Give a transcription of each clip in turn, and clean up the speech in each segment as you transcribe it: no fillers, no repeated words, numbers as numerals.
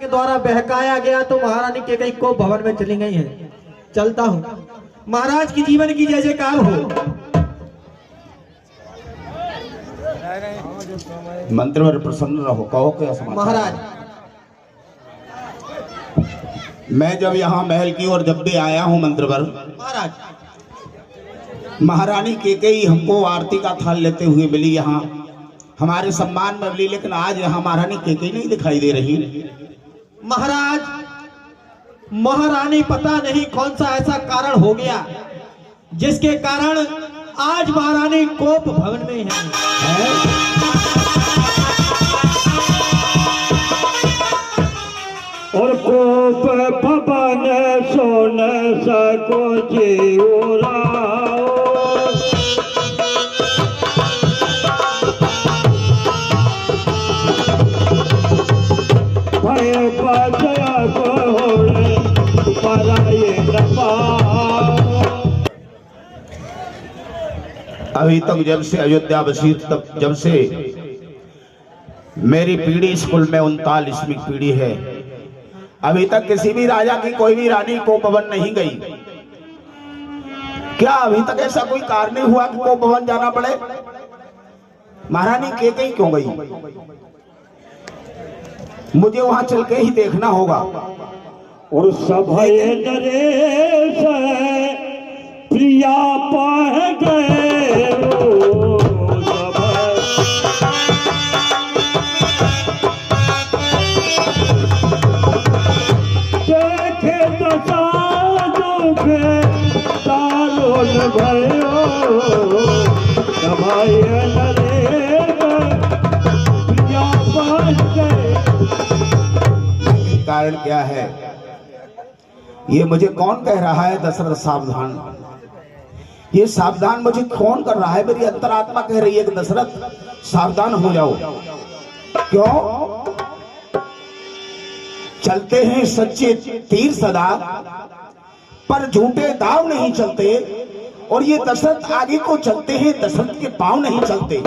के द्वारा बहकाया गया तो महारानी कैकेयी को भवन में चली गई है। चलता हूँ, महाराज की जीवन की जय जयकार हो। मंत्रवर प्रसन्न रहो, कहो क्या समाचार। महाराज, मैं जब यहाँ महल की ओर जब भी आया हूँ मंत्रवर, महाराज महारानी कैकेयी हमको आरती का थाल लेते हुए मिली, यहाँ हमारे सम्मान में मिली, लेकिन आज यहाँ महारानी कैकेयी नहीं दिखाई दे रही। महाराज, महारानी पता नहीं कौन सा ऐसा कारण हो गया जिसके कारण आज महारानी कोप भवन में है। और कोप भवन सोन सको जीवराओ, भय बजया कोड़े पराये न पाओ। अभी तक जब से अयोध्या बसी, तब जब से मेरी पीढ़ी स्कूल में 39वीं पीढ़ी है, अभी तक किसी भी राजा की कोई भी रानी को भवन नहीं गई। क्या अभी तक ऐसा कोई कारण नहीं हुआ कि को भवन जाना पड़े? महारानी कैकेयी क्यों गई? मुझे वहां चल के ही देखना होगा। और सभय नरेश प्रिया पाह गए, देखे दशा दुख तारोन भयो, सभय नरेश प्रिया पाह गए। कारण क्या है? ये मुझे कौन कह रहा है दशरथ सावधान? ये सावधान मुझे कौन कर रहा है? मेरी अंतरात्मा कह रही है कि दशरथ सावधान हो जाओ। क्यों? चलते हैं सच्चे तीर सदा, पर झूठे दाव नहीं चलते। और ये दशरथ आगे को चलते हैं, दशरथ के पांव नहीं चलते।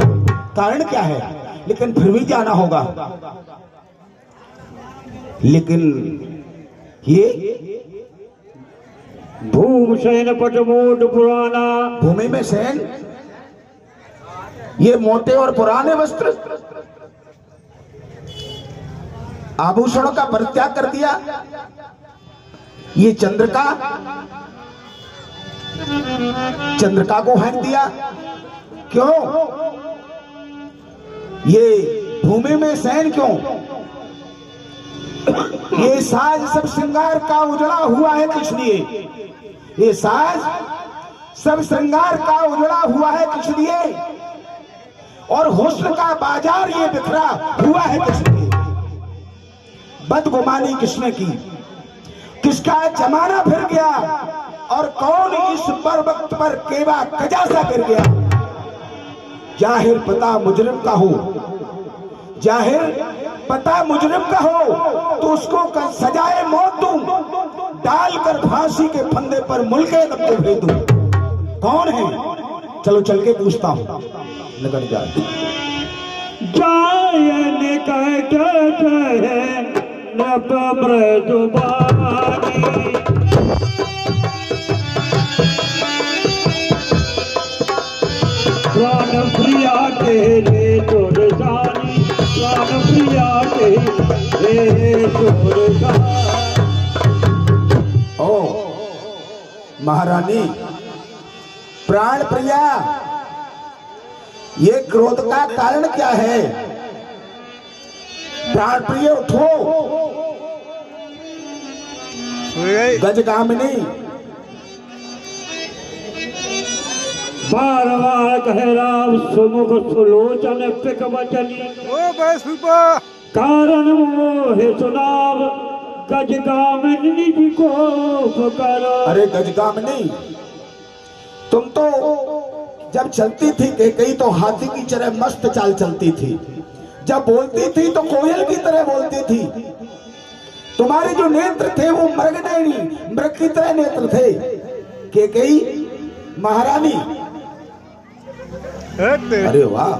कारण क्या है? लेकिन फिर भी जाना होगा। लेकिन ये भूमसेन पटमोट पुराना, भूमि में सैन, ये मोटे और पुराने वस्त्र, आभूषणों का परित्याग कर दिया। ये चंद्रिका को फेंक दिया। क्यों? ये भूमि में सैन क्यों? ये साज सब श्रृंगार का उजड़ा हुआ है किस लिए? ये साज सब श्रृंगार का उजड़ा हुआ है किस लिए? और हुस्न का बाजार ये बिखरा हुआ है किस लिए? बदगुमानी किसने की? किसका जमाना फिर गया? और कौन इस पर वक्त पर केवा कजासा गिर गया? जाहिर पता मुजरिम का हो, जाहिर पता मुजरिम का हो तो उसको सजाए मौत दूं, डालकर फांसी के फंदे पर मुल्के दबके भेज दूं। कौन है? चलो चल के पूछता हूं। निकल जाए निकट है नभ मृदुबानी, प्राण प्रिया के रे तुरसानी, प्राण प्रिया के रे तुरसानी। ओ महारानी, प्राण प्रिया, ये क्रोध का कारण क्या है? प्राण प्रिय उठो। गजगामिनी, बार बार कह राम सुमुख सुलोचन पिक वचनी, कारण मोहे सुनाव गजगामिनी जी को पुकारो। अरे गजगामिनी, तुम तो जब चलती थी कैकेयी तो हाथी की तरह मस्त चाल चलती थी। जब बोलती थी तो कोयल की तरह बोलती थी। तुम्हारे जो नेत्र थे वो मृग की तरह नेत्र थे। कैकेयी महारानी, अरे वाह,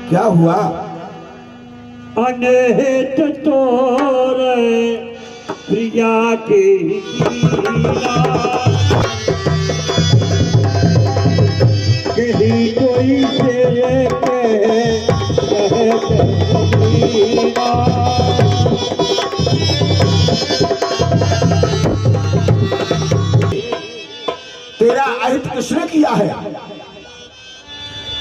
क्या हुआ? अनहित तोरे जाके कहीं कोई तेरे तेरा अहित किसने किया है?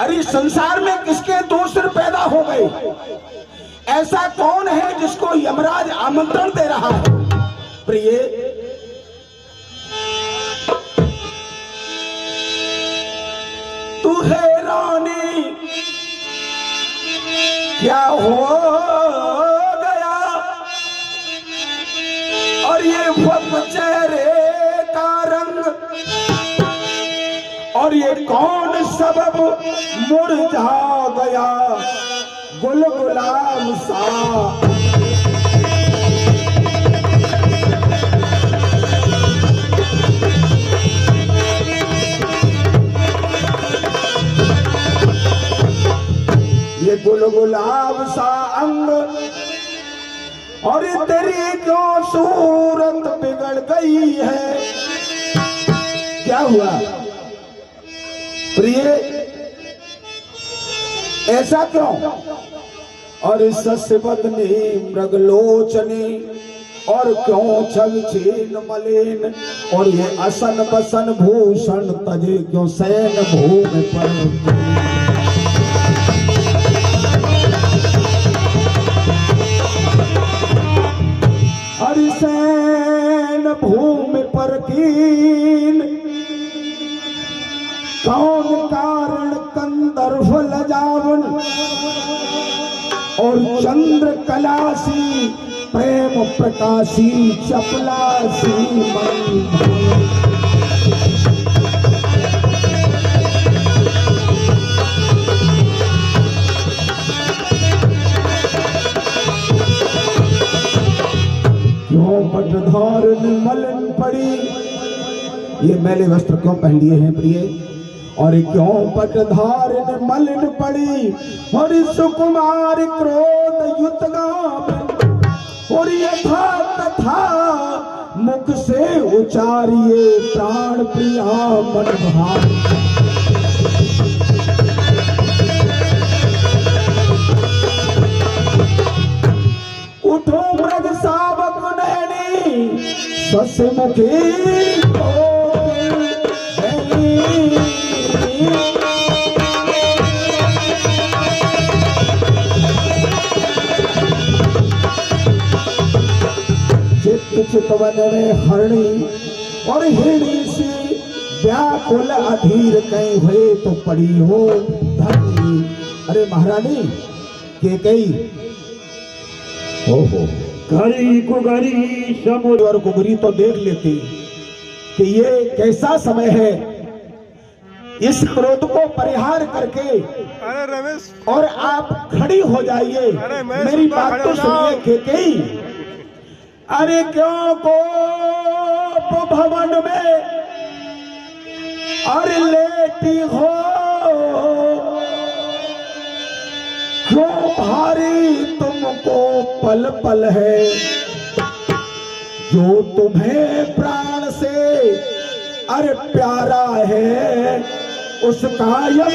अरे संसार में किसके दो सिर पैदा हो गए? ऐसा कौन है जिसको यमराज आमंत्रण दे रहा है? प्रिय, तू है रानी क्या हो गया, और ये वक्त चेहरे का रंग, और ये कौन सबब मुरझा गया गुल गुलाम सा। ये गुल गुलाब सा अंग, और ये तेरी क्यों सूरत बिगड़ गई है? क्या हुआ प्रिय, ऐसा क्यों? और सस्वदनी मृगलोचनी, और क्यों छवि छीन मलिन, और ये असन बसन भूषण तजे क्यों सैन भूमि पर। सैन भूमि पर कीन, कौन कारण कंदर्भ लजावन, और चंद्र कलासी प्रेम प्रकाशी चपलासी मन। पटधारनी मलिन पड़ी, ये मैले वस्त्र क्यों पहन लिए हैं प्रिय? और क्यों पटधारनी मलिन पड़ी, और सुकुमार क्रोध युतगाम, और यथा तथा मुख से उचारिए प्राण प्रिया मन भाव। उठो मृग सावक ससमुखी चित्त चितवन में हरणी, और हिरणी सी व्याकुल अधीर कहीं हुए तो पड़ी हो धरणी। अरे महारानी कैकेयी, ओहो घड़ी कुगरी समुद्र, और कुगरी तो देख लेती कि ये कैसा समय है। इस क्रोध को परिहार करके अरे रमेश, और आप खड़ी हो जाइए, मेरी बात तो सुनिए कैकेयी। अरे क्यों को भवन में अरे लेटी हो, क्यों भारी तुमको पल पल है, जो तुम्हें प्राण से अरे प्यारा है, उसका यम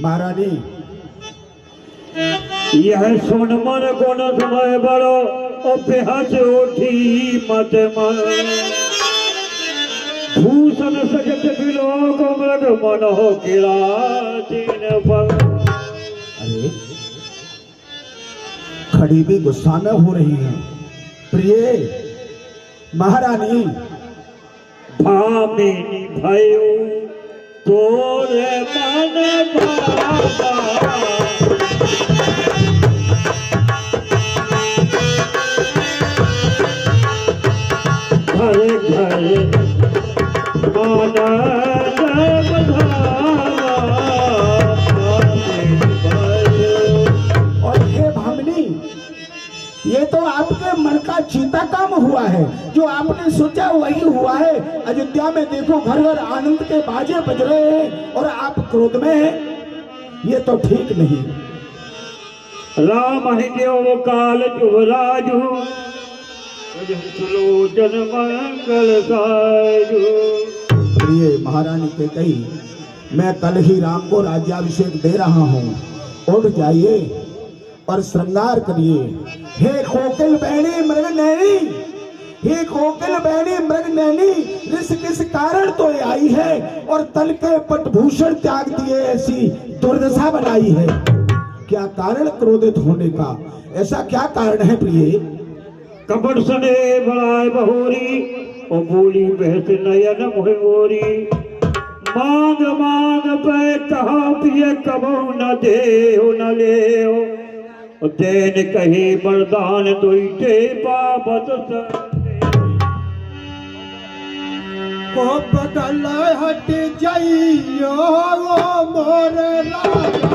महारानी। यह सुन मन को न समय बड़ो, अभ्यास उठी मत मन, भूषण सजत बिलोक मृग मन हो किरातीन पर। अरे खड़ी भी गुस्सा में हो रही है प्रिय महारानी। भामिनी भयो तोरे मन भावा, घर घर और हे भामिनी, ये तो आपके मन का चीता काम हुआ है। जो आपने सोचा वही हुआ है। अयोध्या में देखो घर घर आनंद के बाजे बज रहे हैं और आप क्रोध में हैं। ये तो ठीक नहीं। राम ही देव काल जुवराजु सुलोचन मंगल साजु। प्रिय महारानी के कही, मैं कल ही राम को राज्याभिषेक दे रहा हूँ। उठ जाइए और श्रृंगार करिए। हे कोकिल बहनी मृग नैनी, हे कोकिल बहनी मृग नैनी, रिस किस कारण तो आई है और तन के पटभूषण त्याग दिए ऐसी दुर्दशा बनाई है। क्या कारण क्रोधित होने का? ऐसा क्या कारण है प्रिय? कपट सने बड़ाए बहोरी और बोली बहस नयन मोरी। मांग मांग पे कहा पिए कबहू न दे न ले। देन कही वरदान दुईटे पापत को बदल हट जाइयो मोर राजा।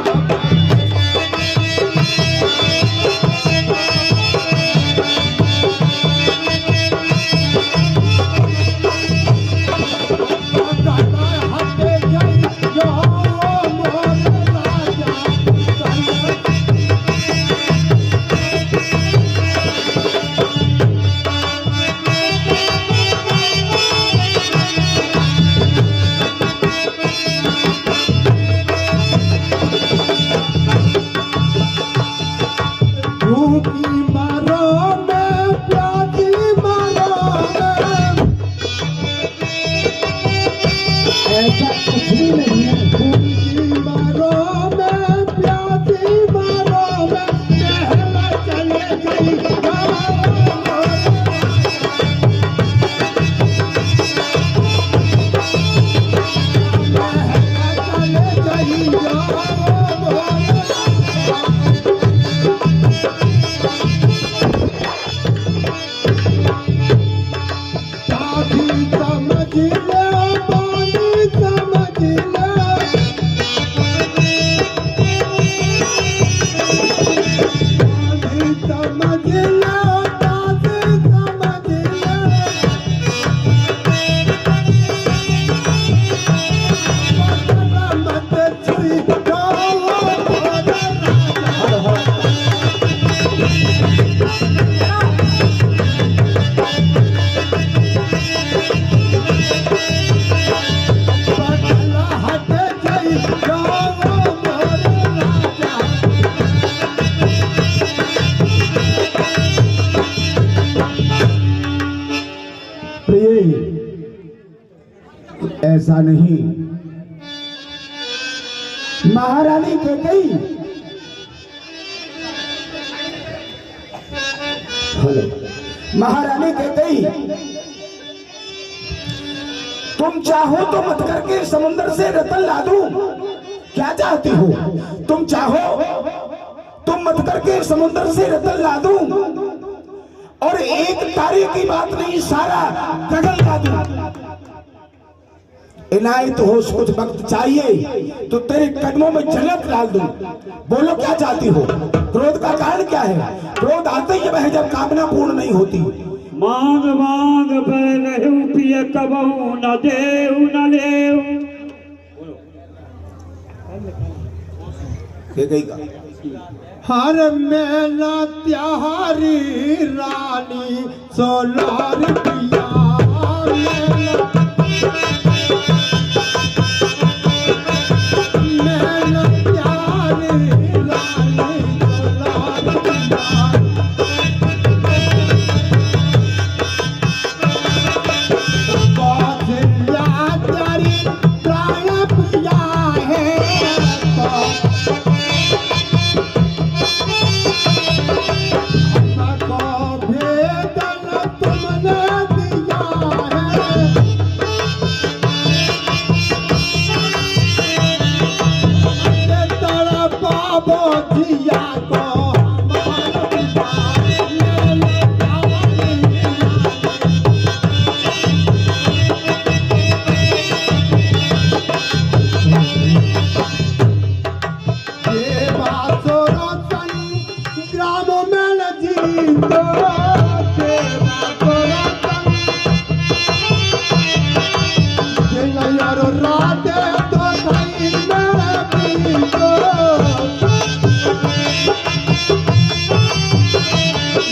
ऐसा नहीं। महारानी के कई महारानी के कई, तुम चाहो तो मत करके समुद्र से रतन ला दूं। क्या चाहती हो? तुम चाहो तुम मत करके समुद्र से रतन ला दूं और एक तारे की बात नहीं, सारा गगन ला दूं। इनायत हो, कुछ वक्त चाहिए तो तेरे कदमों में जन्नत डाल दूं। बोलो क्या चाहती हो? क्रोध का कारण क्या है? क्रोध आते ही वह जब कामना पूर्ण नहीं होती। मांग मांग पे रहू पिए कबहू न देऊ न लेऊ। हर मेला त्योहारी रानी सोलार पिया बातें तो सही मेरे पीछो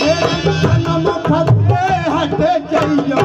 मेरे जन्म खतरे हटे जाइयो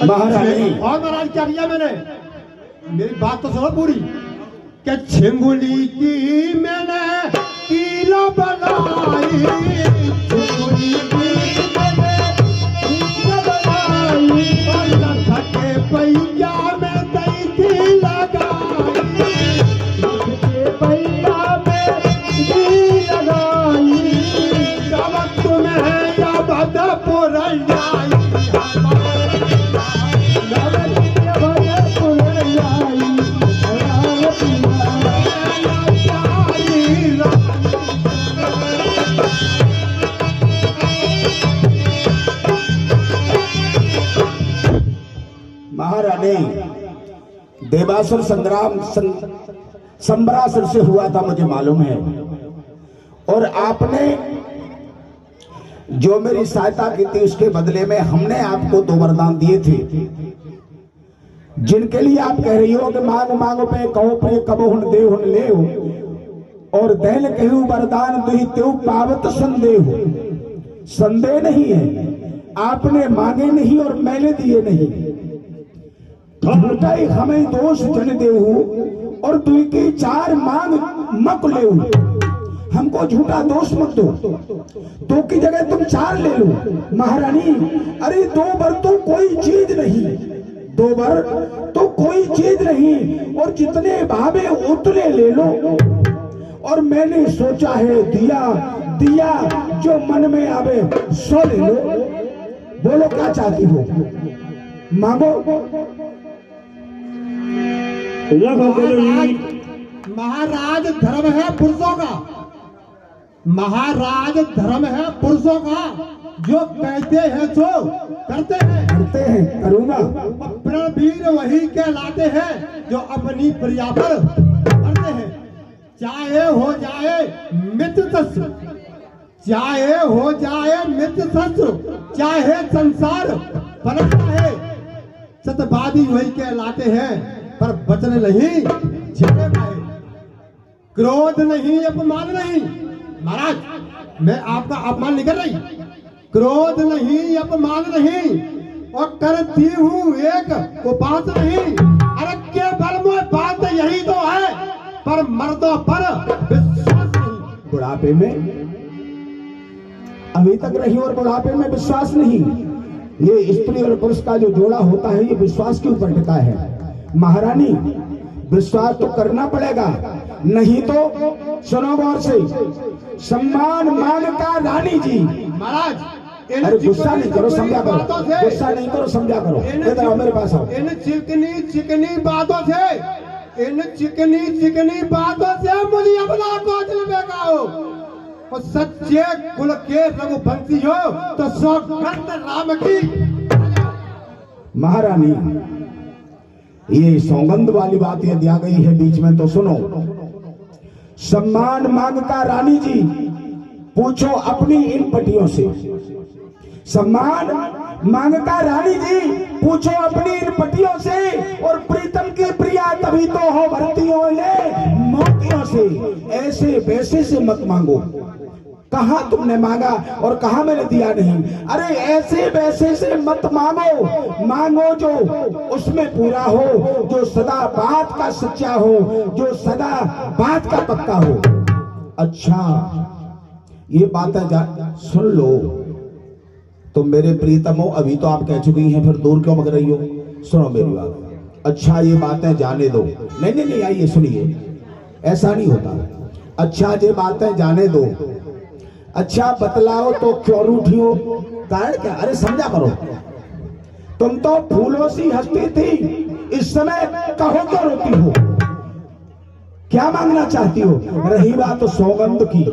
महारानी और महाराज क्या किया मैंने मेरी बात तो सुनो पूरी क्या छिंगुली की मैंने कीला बनाई छिंगुली की मैंने कीला बनाई और लठ के पहिया में दई थी लगाई लठ के पहिया में दई लगाई जब तुम्हें या बदपुर आई महारानी देवासुर संग्राम संबरासुर से हुआ था मुझे मालूम है, और आपने जो मेरी सहायता की थी उसके बदले में हमने आपको 2 वरदान दिए थे, जिनके लिए आप कह रही हो कि मांग मांगो पे कहो पे कबो हुन दे हुन ले हो, और दैन कहू वरदान दुही त्यों पावत संदेह हो। संदेह नहीं है, आपने मांगे नहीं और मैंने दिए नहीं। झूठा ही हमें दोष जन देहु और दुई की 4 मांग मक लेहु। हमको झूठा दोष मत दो, 2 की जगह तुम 4 ले लो। महारानी अरे 2 बर तो कोई चीज नहीं, 2 बर तो कोई चीज नहीं, और जितने भावे उतने ले लो। और मैंने सोचा है दिया दिया जो मन में आवे सो ले लो। बोलो क्या चाहती हो, मांगो। महाराज धर्म है पुरुषों का, महाराज धर्म है पुरुषों का, जो कहते हैं सो करते हैं करूंगा। प्रणवीर वही कहलाते हैं जो अपनी प्रिया पर करते हैं, चाहे हो जाए मित्र शत्रु, चाहे हो जाए मित्र शत्रु, चाहे संसार पलटता है। सत्यवादी वही कहलाते हैं पर वचन नहीं झेले पाए, क्रोध नहीं अपमान नहीं। महाराज मैं आपका अपमान नहीं कर रही, क्रोध नहीं अपमान नहीं, और करती हूँ एक उपास नहीं। अरे के बल में बात यही तो है, पर मर्दों पर विश्वास नहीं। बुढ़ापे में अभी तक रही और बुढ़ापे में विश्वास नहीं। ये स्त्री और पुरुष का जो जोड़ा होता है ये विश्वास के ऊपर टिका है। महारानी विश्वास तो करना पड़ेगा, नहीं तो सुनो गौर से, सम्मान मान का रानी जी। महाराज अरे गुस्सा नहीं करो, समझा करो, गुस्सा नहीं करो, समझा करो। इधर आओ मेरे पास आओ। इन चिकनी चिकनी बातों से, इन चिकनी चिकनी बातों से मुझे अपना कोचल बेगाओ। और सच्चे कुल के रघुवंशी हो तो सौगंध राम की। महारानी ये सौगंध वाली बात यदि आ गई है बीच में तो सुनो। सम्मान मांगता रानी जी, पूछो अपनी इन पटियों से। सम्मान मांगता रानी जी, पूछो अपनी इन पटियों से। और प्रीतम की प्रिया तभी तो हो भरतियों ने मोतियों से, ऐसे वैसे से मत मांगो। कहाँ तुमने मांगा और कहाँ मैंने दिया नहीं। अरे ऐसे वैसे से मत मांगो, मांगो जो उसमें पूरा हो, जो सदा बात का सच्चा हो, जो सदा बात का पक्का हो। अच्छा ये बातें सुन लो। तो मेरे प्रीतमो, अभी तो आप कह चुकी हैं, फिर दूर क्यों मग रही हो? सुनो मेरी बात। अच्छा ये बातें जाने दो। नहीं नहीं नहीं, आइए सुनिए, ऐसा नहीं होता। अच्छा ये बातें जाने दो। अच्छा बतलाओ तो क्यों रूठी हो? कारण क्या? अरे समझा करो, तुम तो फूलों सी हंसती थी, इस समय कहो तो रोती हो। क्या मांगना चाहती हो? रही बात तो सौगंध की,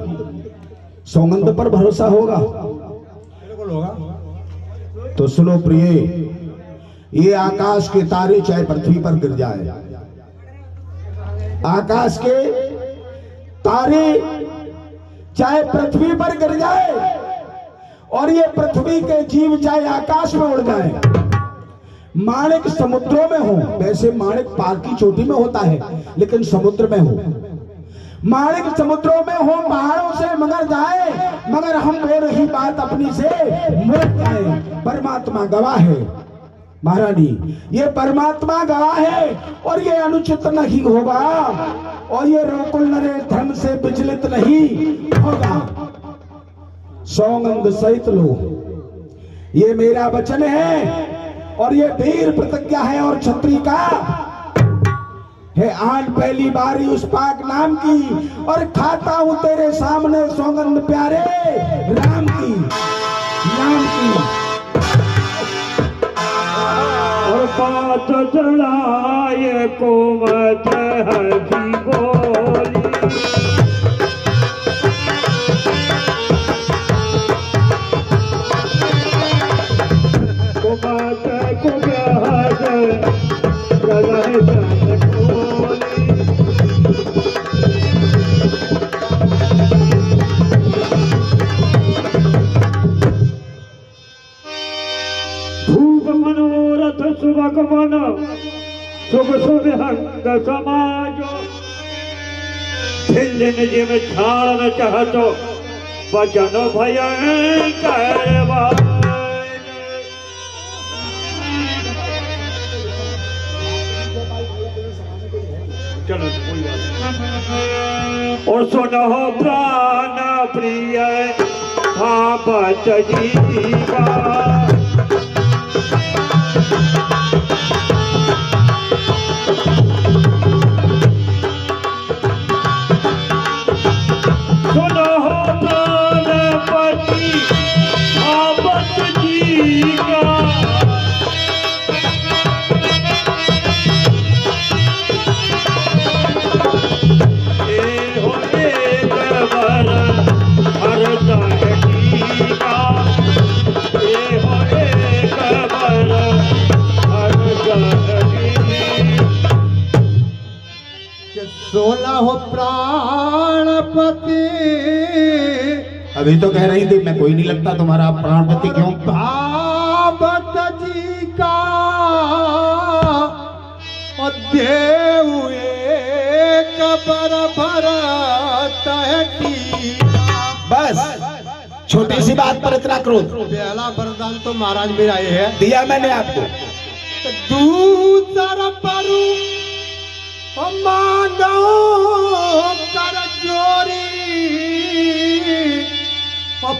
सौगंध पर भरोसा होगा? बिल्कुल होगा। तो सुनो प्रिय, ये आकाश के तारे चाहे पृथ्वी पर गिर जाए, आकाश के तारे चाहे पृथ्वी पर गिर जाए, और ये पृथ्वी के जीव चाहे आकाश में उड़ जाए, माणिक समुद्रों में हो, वैसे माणिक पार की चोटी में होता है, लेकिन समुद्र में हो, माणिक समुद्रों में हो, पहाड़ों से मगर जाए, मगर हम वो रही बात अपनी से मुड़ जाए। परमात्मा गवाह है महारानी, ये परमात्मा गवाह है, और ये अनुचित नहीं होगा, और ये रोकुल नरे धर्म से विचलित नहीं होगा। सौगंध सहित लो, ये मेरा वचन है, और ये वीर प्रतिज्ञा है और क्षत्रिय का है। आन पहली बारी उस पाक नाम की, और खाता हूं तेरे सामने सौगंध प्यारे राम की, नाम की। और बात चढ़ाए को मत हंसी बोली, को बात को ब्याज रहे जान बोली। भूप मनोरथ सुबक मन शुभ शुभ हंग समाजो, भिल्लिन जिम छाड़न चाहतो वचन भयंकर बाज। चलो कोई बात नहीं। और सुनो प्राण प्रिय भावत जीवा, सुनो प्राणपति भावत जीवा, सोलह हो प्राणपति। अभी तो कह रही थी मैं कोई नहीं लगता तुम्हारा, प्राणपति क्यों? भावत जी का देव एक भरत है टीका। बस छोटी सी बात पर इतना क्रोध? पहला वरदान तो महाराज मेरा ये है, दिया मैंने आपको। दूसरा परू मांगो कर जोरी,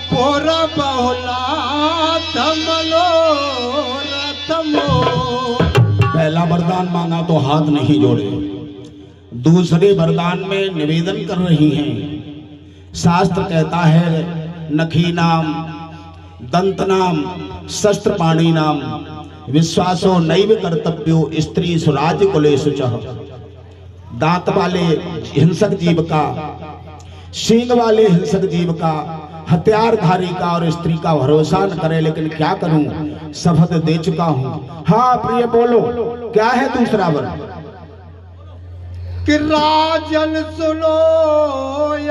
पोरा बहुला थमलो रथमो। पहला वरदान मांगा तो हाथ नहीं जोड़े, दूसरे वरदान में निवेदन कर रही हैं। शास्त्र कहता है नखी नाम दंत नाम शस्त्र पाणी नाम विश्वासो नैव कर्तव्यो स्त्री सुराज कुलेषु चह। दांत वाले हिंसक जीव का, सींग वाले हिंसक जीव का, हथियारधारी का और स्त्री का भरोसा न करे। लेकिन क्या करूं, शपथ दे चुका हूं। हाँ प्रिय बोलो, क्या है दूसरा वर? कि राजन सुनो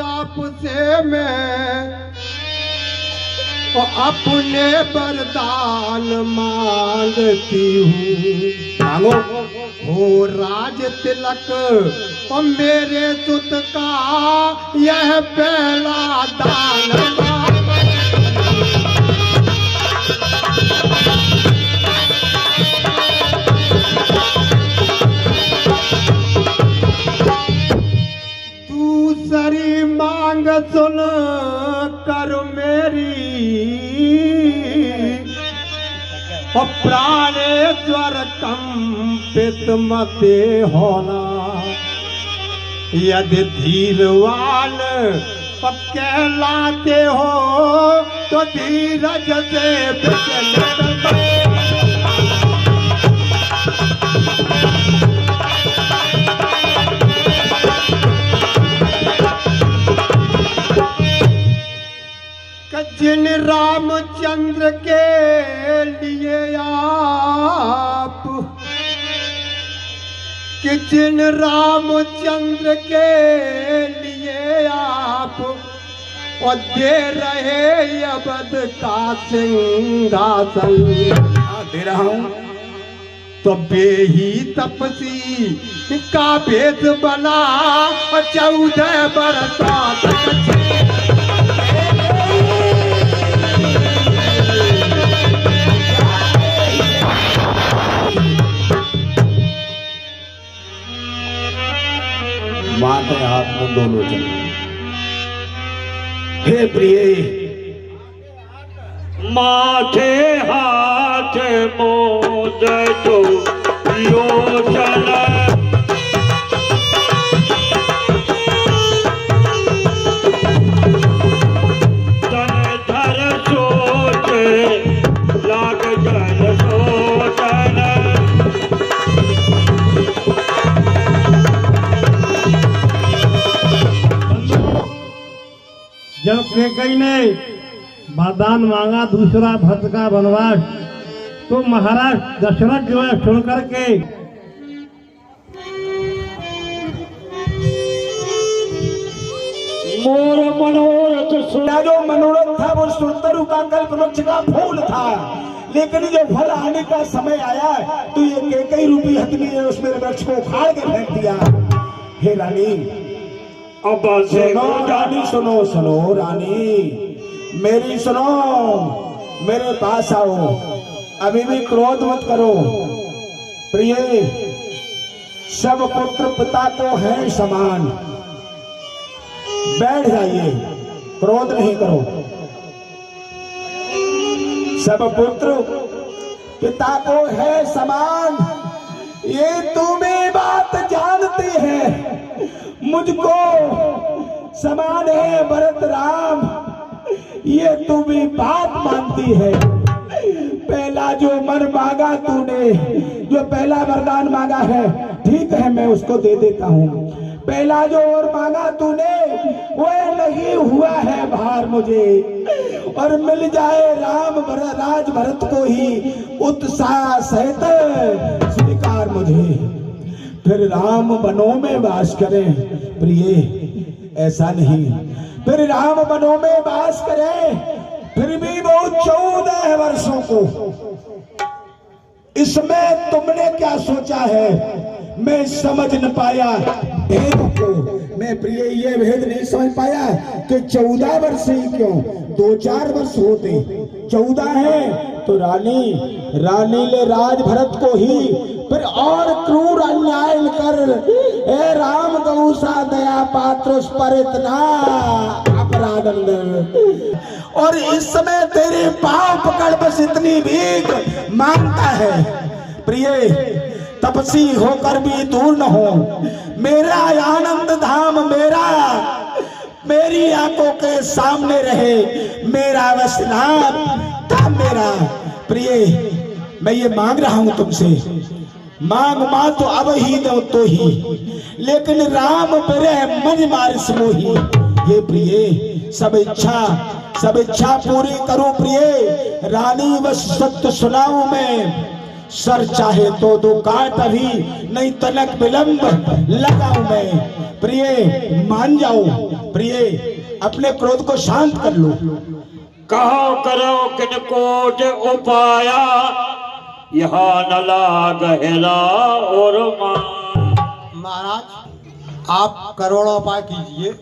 आपसे मैं अपने वरदान मांगती हूँ। मांगो। हो राज तिलक और मेरे सुत का यह पहला दान दूसरी मांग सुन कर मेरी और प्राणेश्वर कंपित मते होना यदि धीरवान कहलाते हो तो धीरज से विचलित जिन रामचंद्र के लिए आप कि जिन रामचंद्र के लिए आप और दे रहे अवध का सिंहासन दे रहा हूं तो बेही तपसी का भेद बना 14 बरसों तक माते हाथ में दोनों चले। हे प्रिय माथे हाथ मोद तो लोचन तन धर सोच लाग जल सोचन जब कैकेयी ने वरदान मांगा दूसरा भक्त का वनवास तो महाराज दशरथ जो है सुन करके मोर मनोरथ सुना। जो मनोरथ था वो सुरतरु का कल्प वृक्ष का फूल था, लेकिन जब फल आने का समय आया तो ये कैकेयी रूपी हथनी ने उस मेरे वृक्ष को उखाड़ के फेंक दिया। हे रानी अब सुनो रानी, सुनो सुनो रानी मेरी सुनो, मेरे पास आओ, अभी भी क्रोध मत करो। प्रिय सब पुत्र पिता को है समान, बैठ जाइए, क्रोध नहीं करो। सब पुत्र पिता को है समान, ये तुम्हें बात जानती है। मुझको समान है भरत राम, ये तू भी बात मानती है। पहला जो मन मांगा तूने, जो पहला वरदान मांगा है, ठीक है मैं उसको दे देता हूँ। पहला जो और मांगा तूने वो नहीं हुआ है भार मुझे, और मिल जाए राम राज भरत को ही उत्साह सहित स्वीकार मुझे। फिर राम वनों में वास करें। प्रिय ऐसा नहीं, फिर राम वनों में वास करें, फिर भी वो 14 वर्षों को। इसमें तुमने क्या सोचा है मैं समझ न पाया भेद को। मैं प्रिय ये भेद नहीं समझ पाया कि 14 वर्ष ही क्यों, 2-4 वर्ष होते, 14 है तो रानी ले राज भरत को ही फिर और क्रूर अन्याय कर, ए राम गौसा दया पात्र उस पर इतना अपराध। और इस समय तेरे पांव पकड़ बस इतनी भीख मांगता है। प्रिय तपसी होकर भी दूर न हो, मेरा आनंद धाम मेरी आंखों के सामने रहे, मेरा वसनाम था मेरा। प्रिय मैं ये मांग रहा हूं तुमसे, मांग तो अब ही दो तो ही, लेकिन राम बिरह मज मारिस मोही। ये प्रिय सब इच्छा पूरी करो। प्रिय रानी बस सत्य सुनाऊं मैं, सर चाहे तो दो काट अभी, नहीं तलक विलंब लगाऊं मैं। प्रिय मान जाओ, प्रिय अपने क्रोध को शांत कर लो। कहो करो किनको जे उपाया, यहाँ न लाग हेरा और महाराज आप करोड़ों उपाय कीजिए,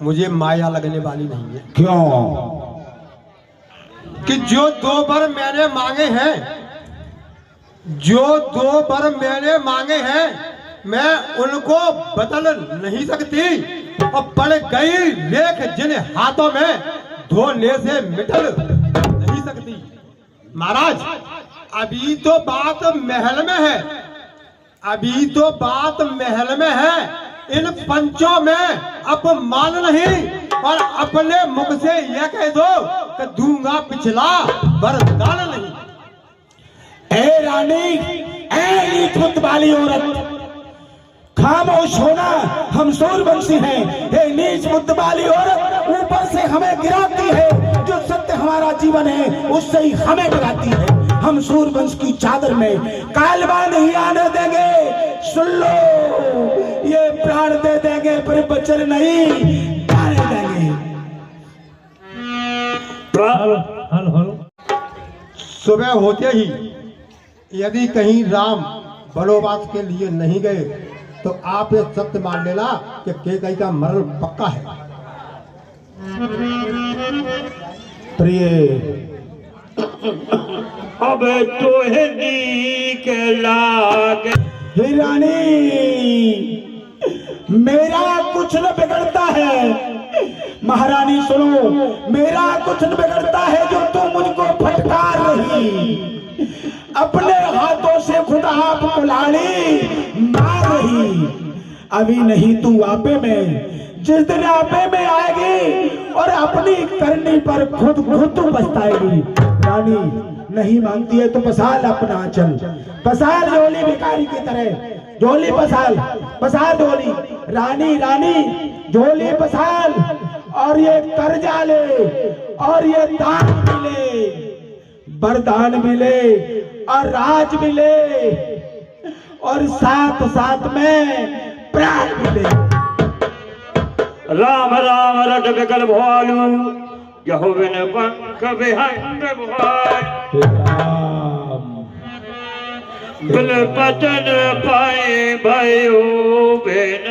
मुझे माया लगने वाली नहीं है। क्यों? कि जो 2 वर मैंने मांगे हैं, जो 2 वर मैंने मांगे हैं, मैं उनको बदल नहीं सकती। और पड़ गई रेख जिन हाथों में, धोने से मिटल नहीं सकती। महाराज, अभी तो बात महल में है, अभी तो बात महल में है। इन पंचों में अपमान नहीं, और अपने मुख से यह कह दो कि दूंगा पिछला वरदान नहीं। ए रानी, ए नीच मुद्द वाली औरत, खामोश होना, हम सूरवंशी हैं। हे नीच मुद्द वाली औरत, ऊपर से हमें गिराती है, जो सत्य हमारा जीवन है उससे ही हमें गिराती है। हम सूरवंश की चादर में कालबा नहीं आने देंगे। सुन लो, ये प्राण दे देंगे पर वचन नहीं जाने देंगे। सुबह होते ही यदि कहीं राम वनवास के लिए नहीं गए तो आप ये सत्य मान लेना कि कैकई का मरण पक्का है। प्रिय, अब तो नीक लागे। हे रानी, मेरा कुछ न बिगड़ता है। महारानी सुनो, मेरा कुछ न बिगड़ता है जो तुम मुझको फटकार रही। अपने हाथों से खुद आप कुल्हाड़ी मार रही। अभी नहीं तू आपे में, जिस दिन आपे में आएगी और अपनी करनी पर खुद तू पछताएगी। रानी नहीं मानती है तो पसाल अपना आंचल, पसाल झोली भिखारी की तरह, झोली पसाल झोली। रानी रानी झोली पसाल, और ये कर्जा ले, और ये दान मिले, वरदान मिले, और राज मिले, और साथ साथ में प्राण मिले। राम राम रट बिकल भालू, यहोवन पंख बिहंग भाल। बिल पतन पाए भयो बिन।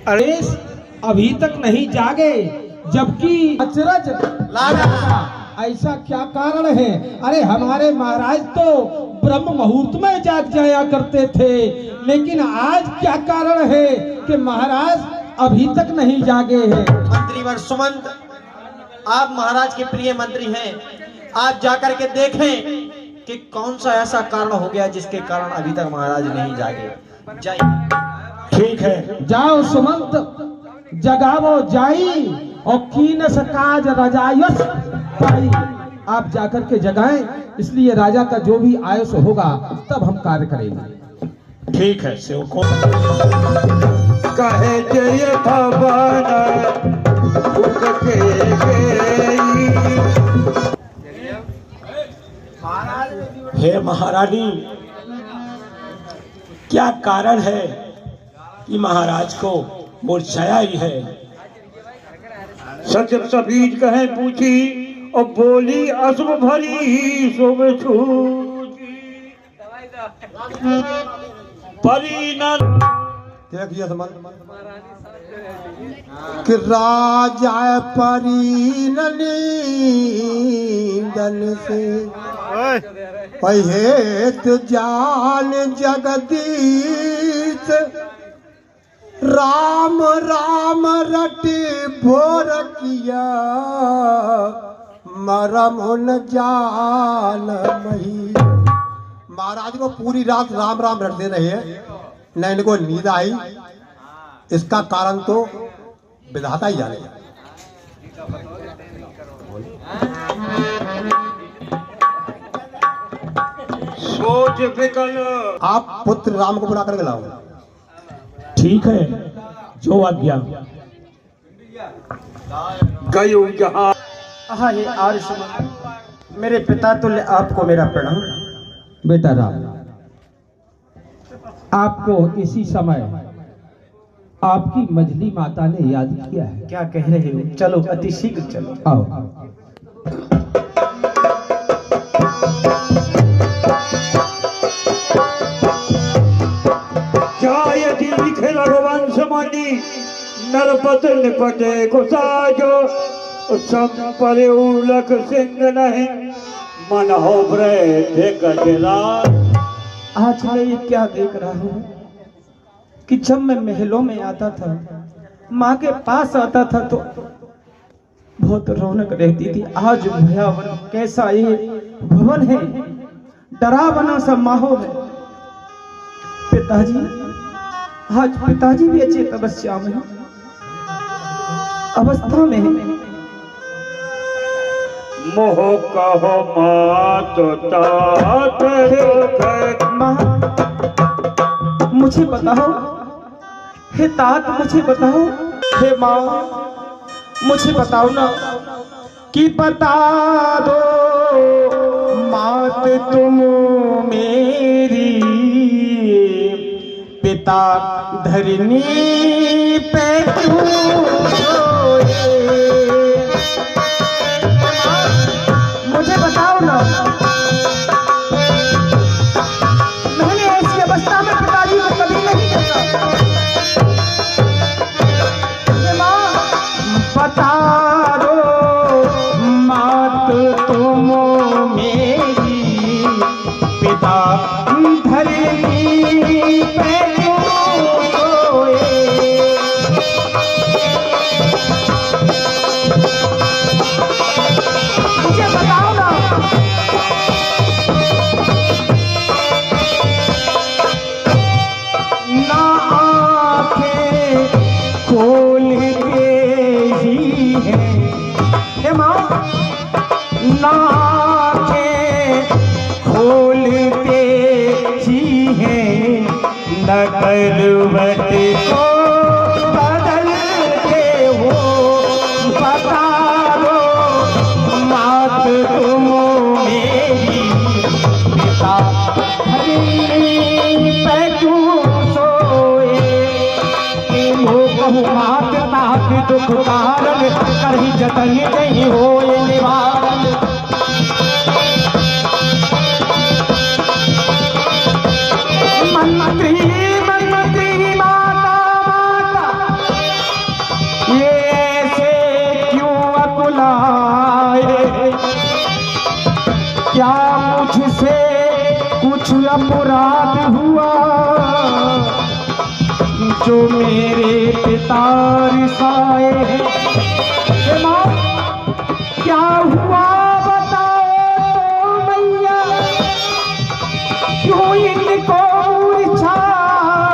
अरे अभी तक नहीं जागे, जबकि अचरज ऐसा क्या कारण है? अरे हमारे महाराज तो ब्रह्म मुहूर्त में जाग जाया करते थे, लेकिन आज क्या कारण है कि महाराज अभी तक नहीं जागे हैं? मंत्रीवर सुमंत, आप महाराज के प्रिय मंत्री हैं, आप जाकर के देखें कि कौन सा ऐसा कारण हो गया जिसके कारण अभी तक महाराज नहीं जागे। जाइए। ठीक है, जाओ सुमंत, जगावो जाई, और कीनस काज रजायस पाई। आप जाकर के जगाएं, इसलिए राजा का जो भी आयुष होगा तब हम कार्य करेंगे। ठीक है सेवकों। कहे जय भवन उठ के गई। हे महारानी, क्या कारण है कि महाराज को मूर्छाया ही है? सच सफीज कहे पूछी, और बोली अशुभ भरी शुभ छूची। परी न देखिए कि राजा परी नींदन से पहेत जान जगदीश। राम राम रटे भोर किया, मरम न जान मही। महाराज को पूरी रात राम राम रटते रहे, न इनको नींद आई। इसका कारण तो विधाता ही जाने। सोच विकल, आप पुत्र राम को बुला कर लाओ। ठीक है, जो आज्ञा। गयो जहाँ। हाँ, ये आर्य सुमंत, मेरे पिता तुल्य आपको मेरा प्रणाम। बेटा राम, आपको इसी समय आपकी मजली माता ने याद किया है। क्या कह रहे हो? चलो अति शीघ्र चलो। आओ। निखिल रघुवंश मणि नरपत निपटे को साजो संपरे उलक सिंह नहीं मन हो गजराज। आज मैं ये क्या देख रहा हूँ कि जब मैं महलों में आता था, माँ के पास आता था तो बहुत रौनक रहती थी। आज भयावन कैसा ये भवन है, डरावना सा माहौल है। पिताजी, आज पिताजी भी अच्छी तपस्या में अवस्था में है। मोह कहो मात माँ, मुझे बताओ, हे तात मुझे बताओ, हे माँ मुझे बताओ ना कि बता दो मात तुम मेरी, पिता धरनी पे क्यों सोए? मुझे बताओ ना, मैंने ऐसी अवस्था में पिताजी को कभी नहीं देखा। बता दो मात तुम मेरी, पिता धरनी पे क्यों सोए? मुझे बताओ ना। ना आंखें खोल के ही है, हे माँ, ना आंखें खोलते ही है, न करवट को बदलते हो। बता दो मात तुम मेरी, पिता धरनी पे क्यों सोए? मात तात दुख कारण करही जतन नहीं होए निवारण। मंत्री मंत्री माता माता, ये ऐसे क्यों अकुलाए? क्या मुझसे कुछ अपराध हुआ जो मेरे पिता रिसाए हैं? हे माँ, क्या हुआ बताओ तो मैया, क्यों इनको मुरझाई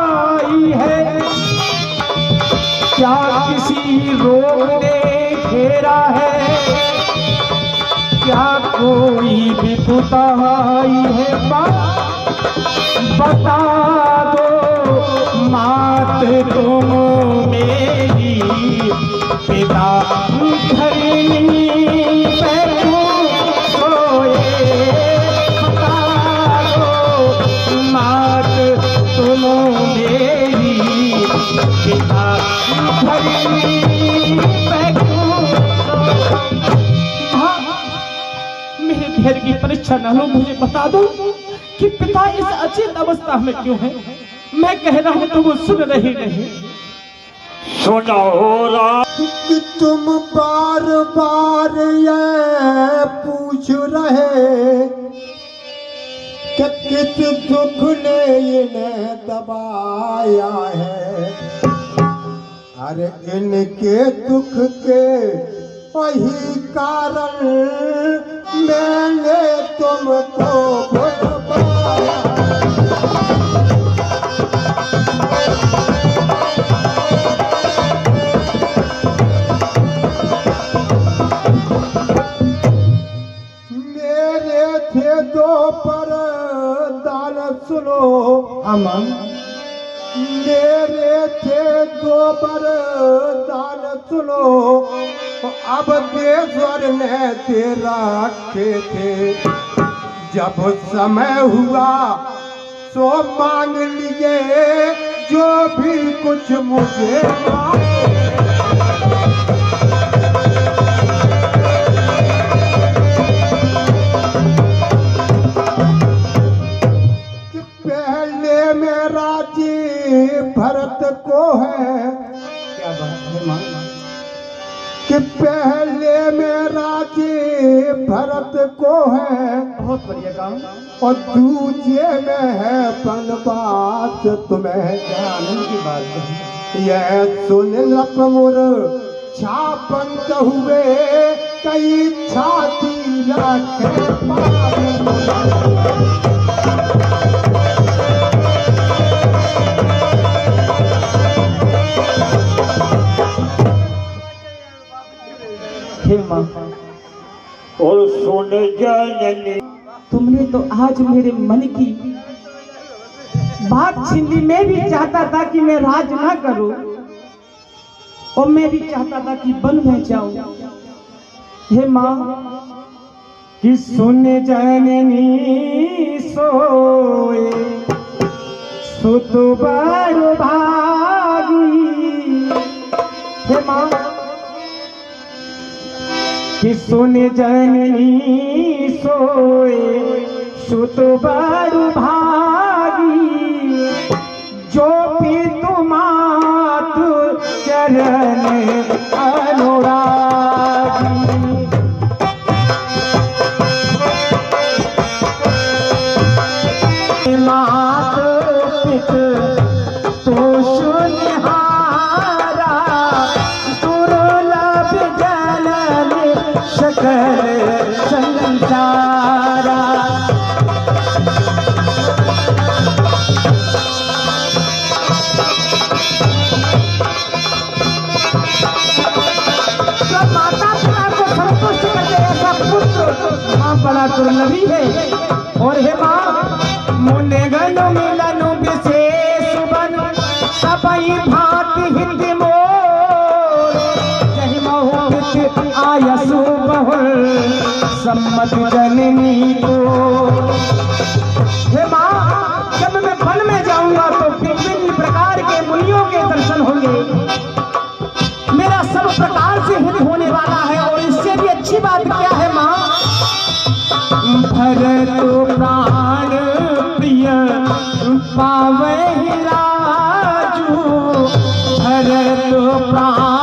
है? क्या किसी रोग ने घेरा है? क्या कोई विपदा आई है? माँ बता दो मात तुम मेरी, पिता धरनी पे क्यों सोए? बता दो मात तुम मेरी, पिता धरनी पे क्यों सोए? मेरे धैर्य की परीक्षा न लो, मुझे बता दो कि पिता इस अचेत अवस्था में क्यों है? मैं कह रहा हूं तो वो सुन रही नहीं। सुनो कि तुम बार बार ये पूछ रहे कि किस दुख ने इन्हें दबाया है। अरे इनके दुख के वही कारण मैंने तुमको बुलवाया। मेरे थे दो पर दान सुनो अमन, मेरे थे दो पर दान सुनो, अब देश्वर ने तेरा रखे थे। जब समय हुआ सो मांग लिए जो भी कुछ मुझे पहले मेरा जी भरत को है क्या बात है माँ। कि पहले में राजे भरत को है बहुत बढ़िया काम। और दूजे में है बनवास तुम्हें। क्या आनंद की बात है। यह सुन लपमुर छापंत हुए कई छाती रखे हे माँ, और सुन जननी तुमने तो आज मेरे मन की बात छीन ली। मैं भी चाहता था कि मैं राज ना करूं और मैं भी चाहता था कि वन में जाऊं। हे माँ, कि सुन जननी सोए सुत बड़ भागी। हे माँ, कि सुन जननी सोए सुत बड़ भागी। जो भी तुमात चरण अनुरागी। मात पित तो सुनिहारा दुर्लभ जननी सकल संसारा। जब माता पिता को संतुष्ट कर दे ऐसा पुत्र माँ बड़ा दुर्लभी है। और हे माँ, मुने गण मिलन विशेष बन सबई भांति हिंदी मोर। जहि मोहित आयसु बहुल सम्मत जननी को। हे माँ, जब मैं वन में जाऊंगा तो विभिन्न प्रकार के मुनियों के दर्शन होंगे। मेरा सब प्रकार से हित होने वाला है। और इससे भी अच्छी बात क्या है माँ, भरत प्राण प्रिय पावे राजू। भरत प्राण